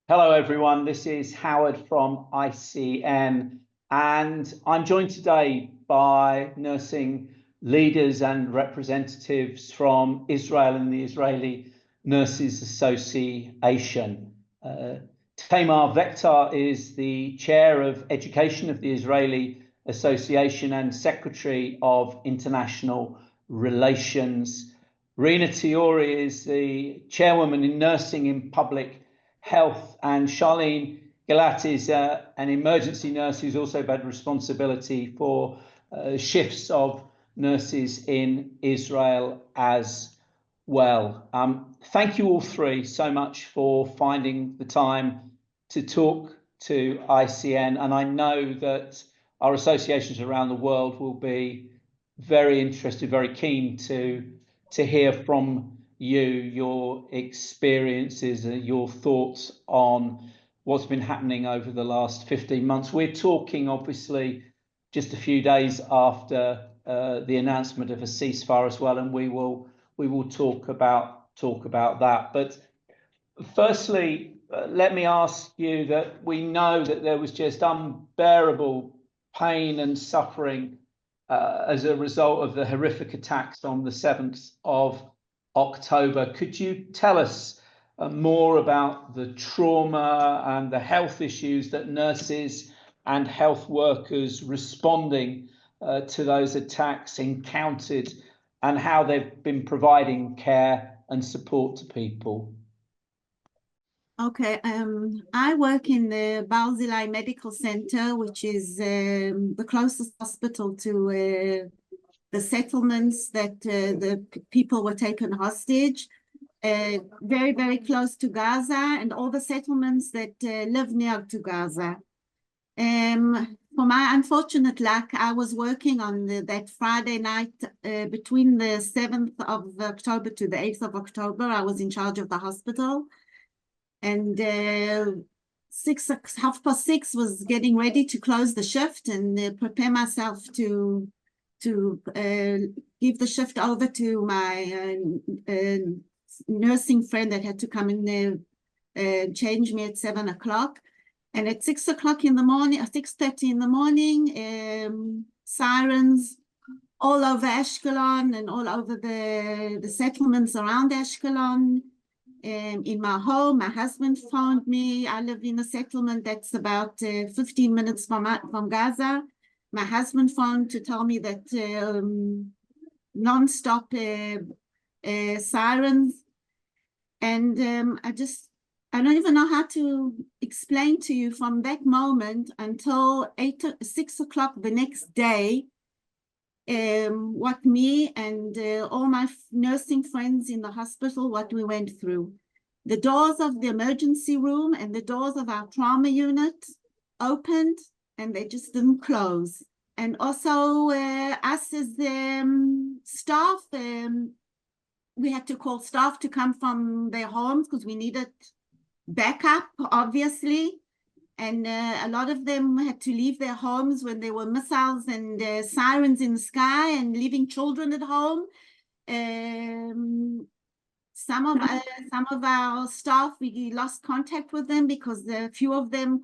Hello, everyone. This is Howard from ICN, and I'm joined today by nursing leaders and representatives from Israel and the Israeli Nurses Association. Tamar Vektar is the chair of education of the Israeli Association and secretary of international relations. Rina Tiori is the chairwoman in nursing in public health, and Charlene Galat is an emergency nurse who's also had responsibility for shifts of nurses in Israel as well. Thank you all three so much for finding the time to talk to ICN, and I know that our associations around the world will be very interested, very keen to hear from you, your experiences, your thoughts on what's been happening over the last 15 months. We're talking, obviously, just a few days after the announcement of a ceasefire as well, and we will talk about that. But firstly, let me ask you that we know that there was just unbearable pain and suffering as a result of the horrific attacks on the 7th of October. Could you tell us more about the trauma and the health issues that nurses and health workers responding to those attacks encountered, and how they've been providing care and support to people? Okay, I work in the Barzilai Medical Center, which is the closest hospital to the settlements that the people were taken hostage, very, very close to Gaza, and all the settlements that live near to Gaza. For my unfortunate luck, I was working on that Friday night between the 7th of October to the 8th of October. I was in charge of the hospital. And 6:30 was getting ready to close the shift and prepare myself to give the shift over to my nursing friend that had to come in there, change me at 7 o'clock. And at 6 o'clock in the morning, 6:30 in the morning, sirens all over Ashkelon and all over the settlements around Ashkelon. In my home, my husband phoned me. I live in a settlement that's about 15 minutes from Gaza. My husband phoned to tell me that non-stop sirens. And I don't even know how to explain to you from that moment until 6 o'clock the next day, what me and all my nursing friends in the hospital, what we went through. The doors of the emergency room and the doors of our trauma unit opened and they just didn't close. And also us as staff, we had to call staff to come from their homes because we needed backup, obviously. And a lot of them had to leave their homes when there were missiles and sirens in the sky, and leaving children at home. Some of our staff, we lost contact with them because quite a few of them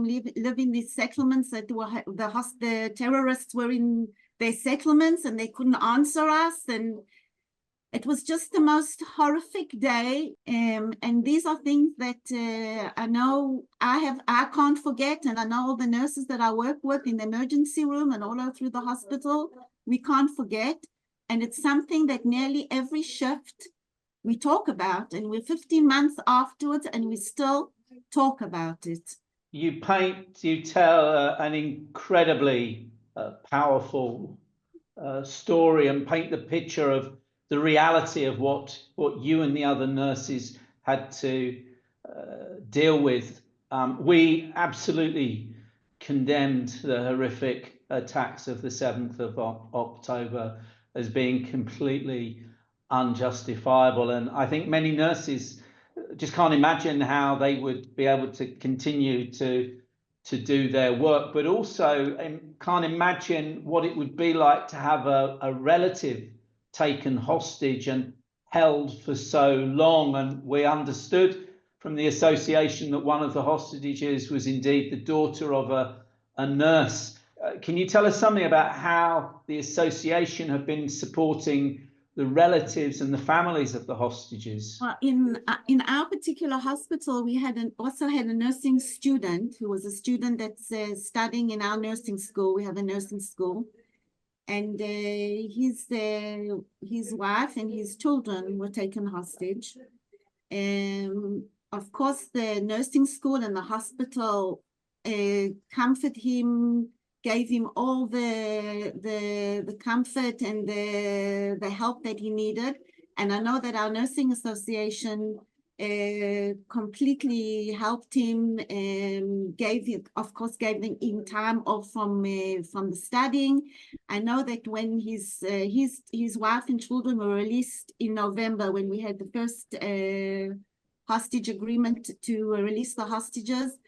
live in these settlements that the terrorists were in their settlements and they couldn't answer us. And it was just the most horrific day, and these are things that I know I can't forget, and I know all the nurses that I work with in the emergency room and all through the hospital, we can't forget. And it's something that nearly every shift we talk about, and we're 15 months afterwards and we still talk about it. You tell an incredibly powerful story and paint the picture of the reality of what you and the other nurses had to deal with. We absolutely condemned the horrific attacks of the 7th of October as being completely unjustifiable. And I think many nurses just can't imagine how they would be able to continue to do their work, but also can't imagine what it would be like to have a relative taken hostage and held for so long. And we understood from the association that one of the hostages was indeed the daughter of a nurse. Can you tell us something about how the association have been supporting the relatives and the families of the hostages? Well, in our particular hospital, we also had a nursing student who was a student that's studying in our nursing school. We have a nursing school, and his wife and his children were taken hostage. Of course, the nursing school and the hospital comforted him, gave him all the comfort and the help that he needed. And I know that our nursing association completely helped him, gave him time off from the studying. I know that when his wife and children were released in November, when we had the first hostage agreement to release the hostages,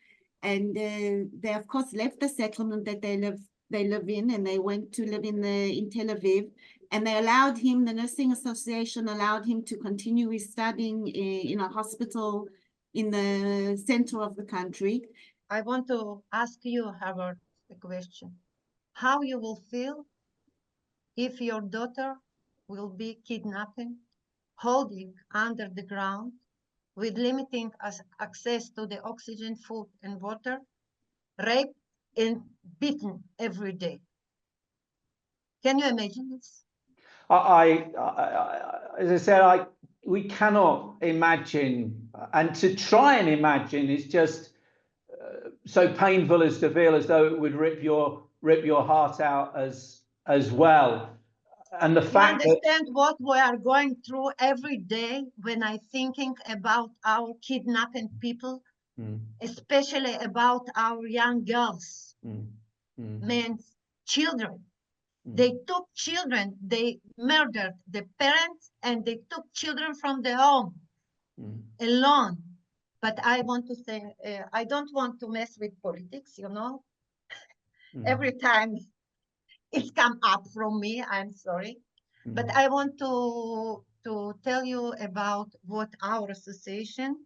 and they of course left the settlement that they live in, and they went to live in Tel Aviv, and they allowed him, the nursing association allowed him to continue his studying in a hospital in the center of the country. I want to ask you, Howard, a question. How you will feel if your daughter will be kidnapped, holding under the ground, with limiting access to the oxygen, food, and water, raped and beaten every day? Can you imagine this? As I said, we cannot imagine, and to try and imagine is just so painful as to feel as though it would rip your heart out as well. And the fact you understand what we are going through every day when I'm thinking about our kidnapping people, especially about our young girls, men, children. They took children, they murdered the parents, and they took children from the home alone. But I want to say, I don't want to mess with politics, you know. Every time it's come up from me, I'm sorry. But I want to tell you about what our association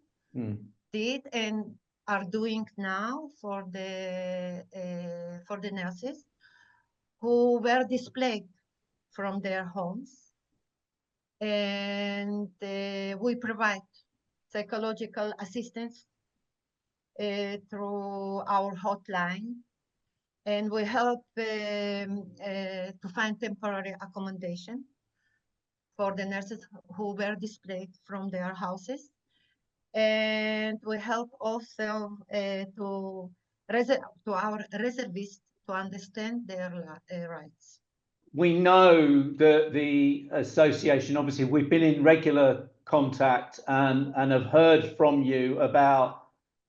did and are doing now for the nurses who were displaced from their homes. And we provide psychological assistance through our hotline. And we help to find temporary accommodation for the nurses who were displaced from their houses. And we help also to our reservists to understand their rights. We know that the association, obviously, we've been in regular contact and have heard from you about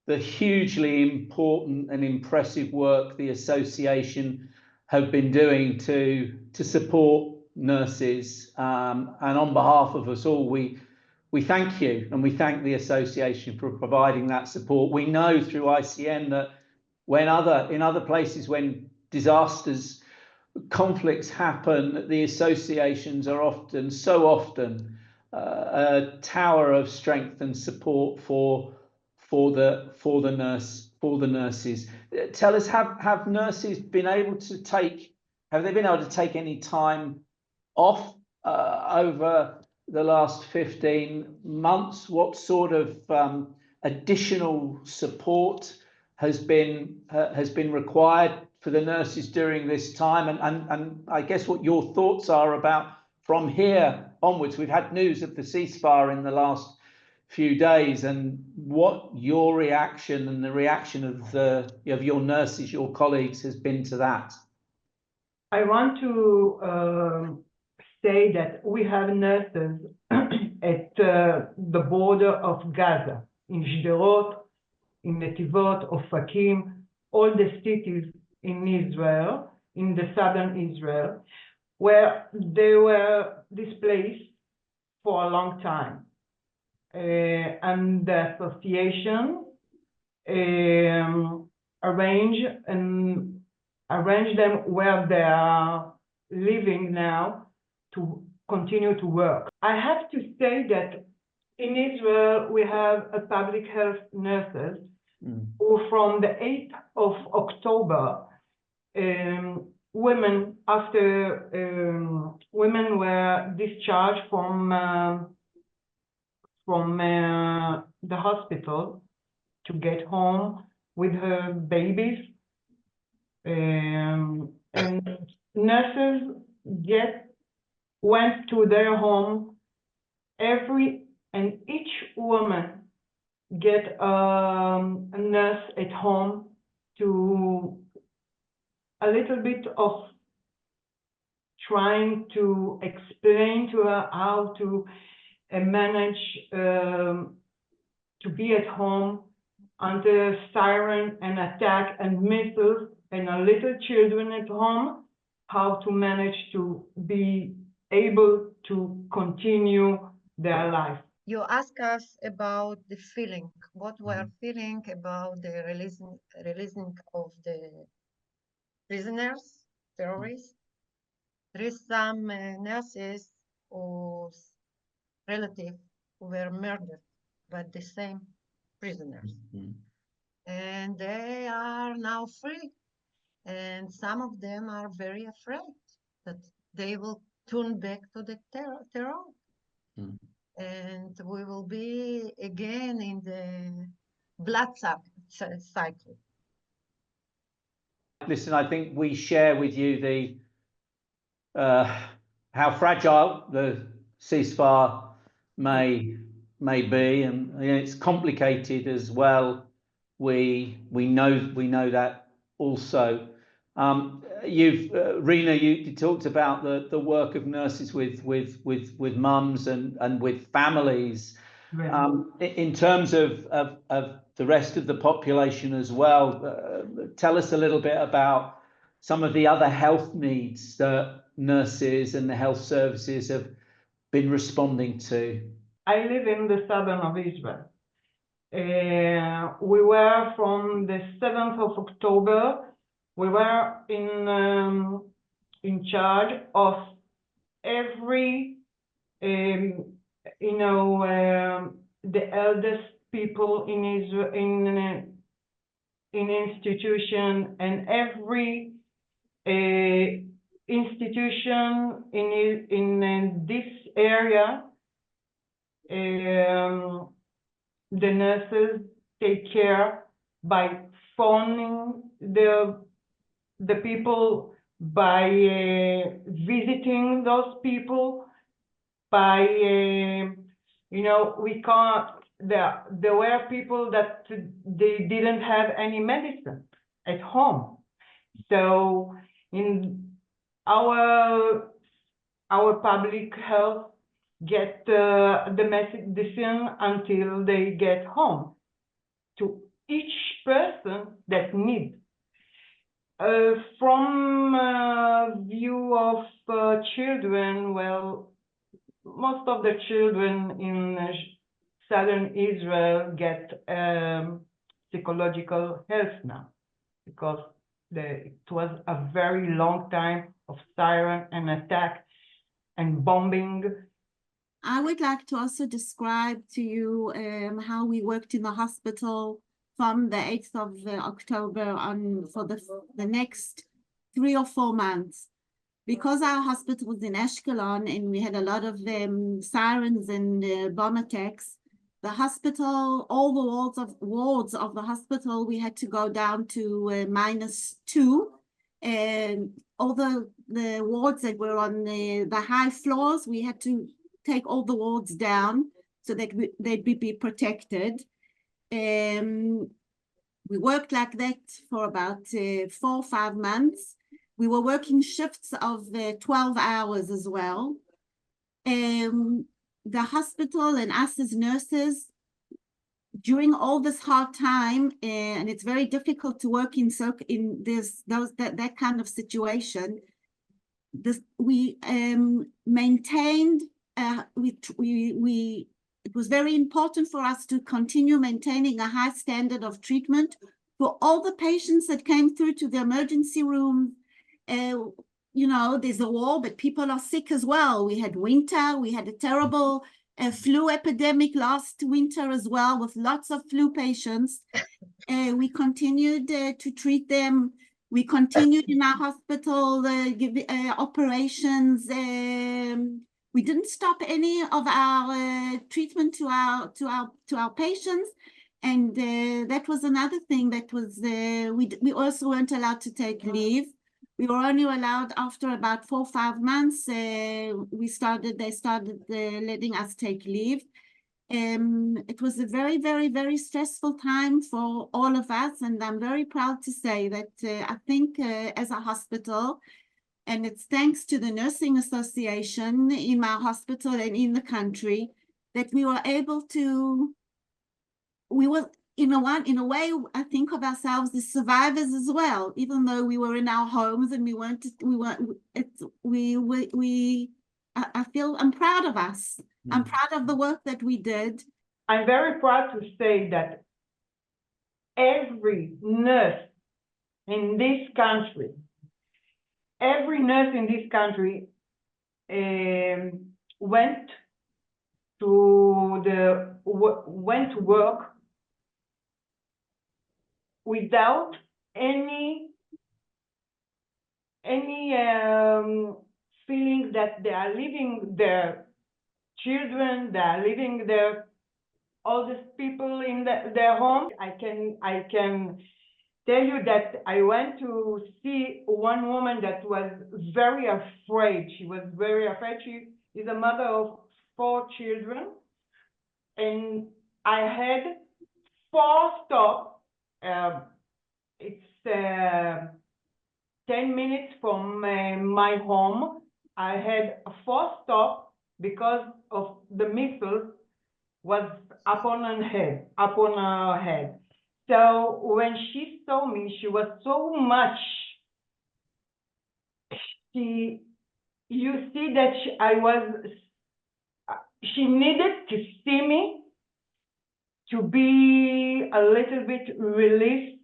the hugely important and impressive work the association have been doing to support nurses. And on behalf of us all, we thank you, and we thank the association for providing that support. We know through ICN that in other places, when disasters, conflicts happen, the associations are so often a tower of strength and support for the nurses. Tell us, have nurses been able to take any time off over the last 15 months? What sort of additional support has been required for the nurses during this time? And I guess what your thoughts are about from here onwards. We've had news of the ceasefire in the last few days, and what your reaction and the reaction of your nurses, your colleagues, has been to that. I want to say that we have nurses at the border of Gaza, in Sderot, in Netivot, Ofakim, all the cities in Israel, in the southern Israel, where they were displaced for a long time. And the association arranged them where they are living now to continue to work. I have to say that in Israel, we have a public health nurses who from the 8th of October, women were discharged from the hospital to get home with her babies. And nurses went to their home. Each woman get a nurse at home to a little bit of trying to explain to her how to manage to be at home under siren and attack and missiles, and a little children at home, how to manage to be able to continue their life. You ask us about the feeling, what we're feeling about the releasing of the prisoners, terrorists. There is some nurses whose relatives were murdered by the same prisoners. And they are now free. And some of them are very afraid that they will turn back to the terror. And we will be again in the blood cycle. Listen, I think we share with you the how fragile the ceasefire may be, and it's complicated as well. We know that also. Rena, you talked about the work of nurses with mums and with families. In terms of the rest of the population as well, tell us a little bit about some of the other health needs that nurses and the health services have been responding to. I live in the southern of Israel. We were from the 7th of October. We were in charge of every, the eldest people in Israel, in institution, and every institution in this area. The nurses take care by phoning the people, by visiting those people, by we can't. There were people that they didn't have any medicine at home, so in our public health get the medicine until they get home to each person that needs. From view of children, well, most of the children in southern Israel get psychological health now, because it was a very long time of siren and attack and bombing. I would like to also describe to you how we worked in the hospital from the 8th of October on for the next 3 or 4 months. Because our hospital was in Ashkelon and we had a lot of sirens and bomb attacks, the hospital, all the wards of the hospital, we had to go down to -2, and all the wards that were on the high floors, we had to take all the wards down so that they'd be protected. We worked like that for about 4 or 5 months. We were working shifts of 12 hours as well. The hospital and us as nurses, during all this hard time, and it's very difficult to work in that kind of situation, we maintained. It was very important for us to continue maintaining a high standard of treatment for all the patients that came through to the emergency room. There's a war, but people are sick as well. We had winter, we had a terrible a flu epidemic last winter as well, with lots of flu patients. We continued to treat them. We continued in our hospital operations. We didn't stop any of our treatment to our patients, and that was another thing that was we also weren't allowed to take leave. We were only allowed after about 4 or 5 months. They started letting us take leave. It was a very, very, very stressful time for all of us, and I'm very proud to say that I think as a hospital, and it's thanks to the Nursing Association in my hospital and in the country, that we were able to, we were, in a way, I think of ourselves as survivors as well, even though we were in our homes and I feel, I'm proud of us. I'm proud of the work that we did. I'm very proud to say that every nurse in this country, went to work without any feeling that they are leaving their children, they are leaving their oldest people in their home. I can tell you that I went to see one woman that was very afraid. She was very afraid. She is a mother of 4 children, and I had 4 stops. It's 10 minutes from my home. I had 4 stops because of the missile was upon her head. So when she saw me, she was so much. You see that she needed to see me to be a little bit relieved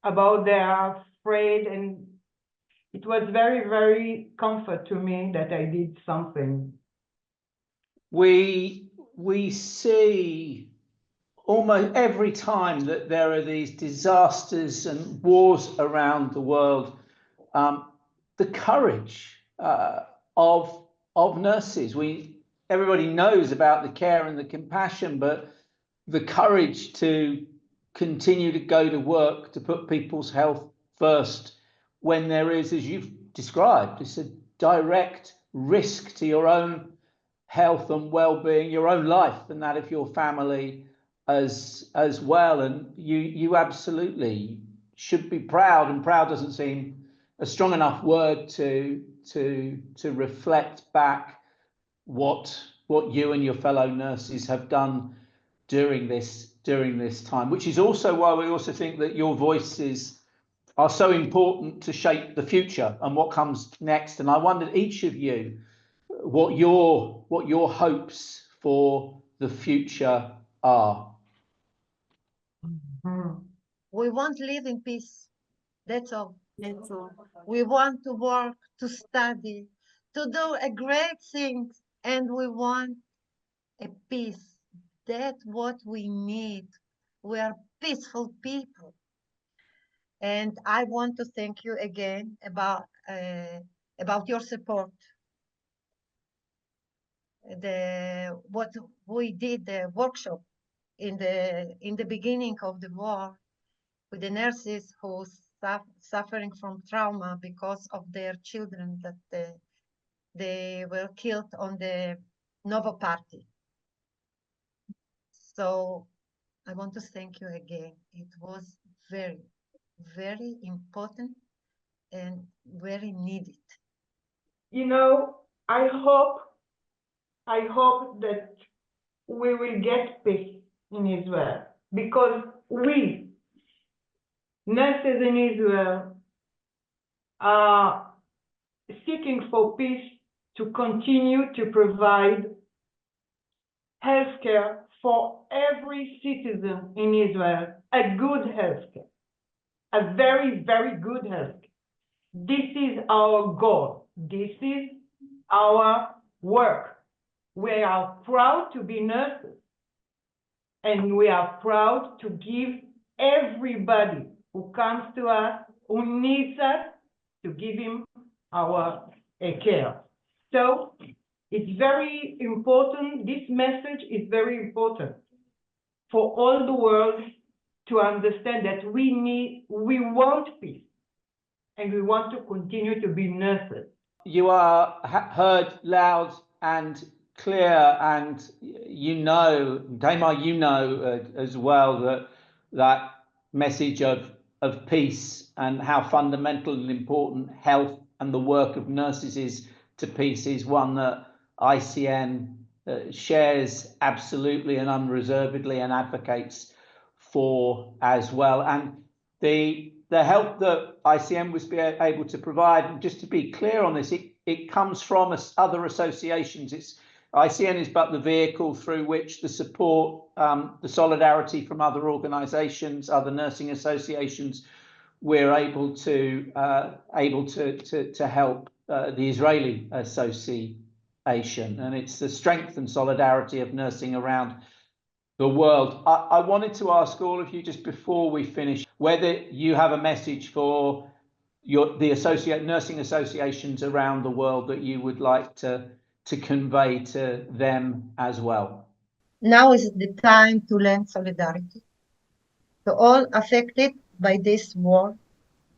about their afraid, and it was very, very comfort to me that I did something. We see almost every time that there are these disasters and wars around the world, the courage of nurses. Everybody knows about the care and the compassion, but the courage to continue to go to work, to put people's health first when there is, as you've described, it's a direct risk to your own health and well-being, your own life and that of your family as well. And you absolutely should be proud, and proud doesn't seem a strong enough word to reflect back what you and your fellow nurses have done during this time, which is also why we also think that your voices are so important to shape the future and what comes next. And I wondered, each of you, what your hopes for the future are. We want to live in peace. That's all. That's all. We want to work, to study, to do a great things, and we want a peace. That's what we need. We are peaceful people. And I want to thank you again about your support. What we did, the workshop in the beginning of the war with the nurses who suffering from trauma because of their children that they were killed on the Nova Party. So I want to thank you again. It was very, very important and very needed. You know, I hope that we will get peace in Israel, because we, nurses in Israel, are seeking for peace to continue to provide healthcare for every citizen in Israel, a good healthcare, a very, very good healthcare. This is our goal. This is our work. We are proud to be nurses, and we are proud to give everybody who comes to us, who needs us, to give him our care. So it's very important, this message is very important for all the world to understand that we want peace, and we want to continue to be nurses. You are heard loud and clear, and you know, Tamar, you know as well that message of peace and how fundamental and important health and the work of nurses is to peace is one that ICN shares absolutely and unreservedly and advocates for as well. And the help that ICN was able to provide, and just to be clear on this, it comes from other associations. ICN is but the vehicle through which the support, the solidarity from other organisations, other nursing associations, we're able to help the Israeli Association, and it's the strength and solidarity of nursing around the world. I wanted to ask all of you, just before we finish, whether you have a message for the nursing associations around the world that you would like to convey to them as well. Now is the time to lend solidarity to all affected by this war.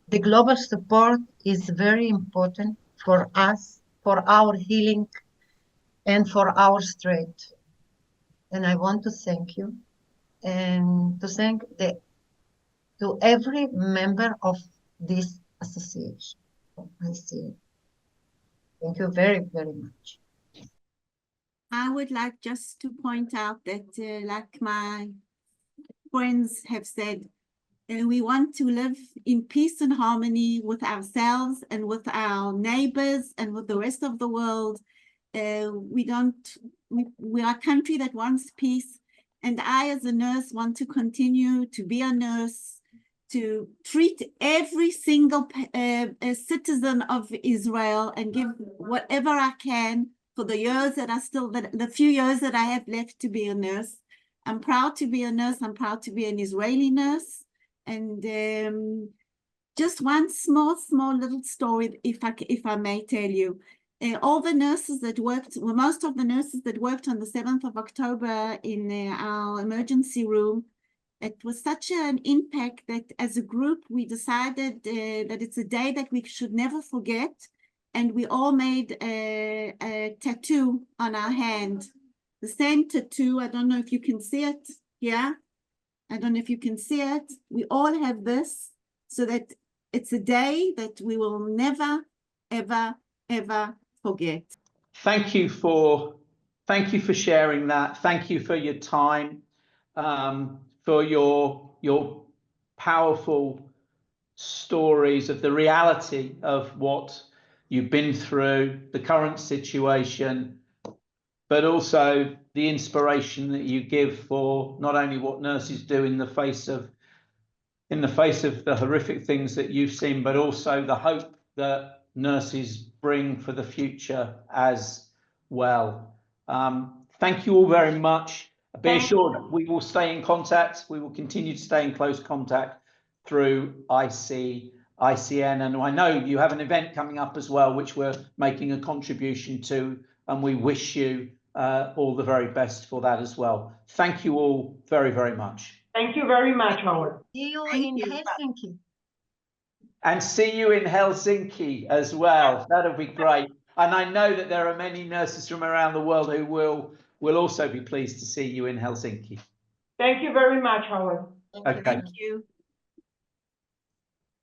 The global support is very important for us, for our healing, and for our strength. And I want to thank you, and to thank to every member of this association. I see. Thank you very, very much. I would like just to point out that, like my friends have said, we want to live in peace and harmony with ourselves and with our neighbors and with the rest of the world. We are a country that wants peace, and I, as a nurse, want to continue to be a nurse, to treat every single citizen of Israel and give whatever I can for the years that are still, the few years that I have left to be a nurse. I'm proud to be a nurse. I'm proud to be an Israeli nurse. And just one small little story, if I may tell you. All the nurses that worked, well, most of the nurses that worked on the 7th of October in our emergency room, it was such an impact that as a group, we decided that it's a day that we should never forget. And we all made a tattoo on our hand. The same tattoo, I don't know if you can see it. Yeah, I don't know if you can see it. We all have this, so that it's a day that we will never, ever, ever forget. Thank you for sharing that. Thank you for your time, for your powerful stories of the reality of what you've been through, the current situation, but also the inspiration that you give for not only what nurses do in the face of the horrific things that you've seen, but also the hope that nurses bring for the future as well. Thank you all very much. Be assured we will stay in contact. We will continue to stay in close contact through ICN, and I know you have an event coming up as well, which we're making a contribution to, and we wish you all the very best for that as well. Thank you all very, very much. Thank you very much, Howard. See you in Helsinki. And see you in Helsinki as well. That'll be great. And I know that there are many nurses from around the world who will also be pleased to see you in Helsinki. Thank you very much, Howard. Okay. Thank you.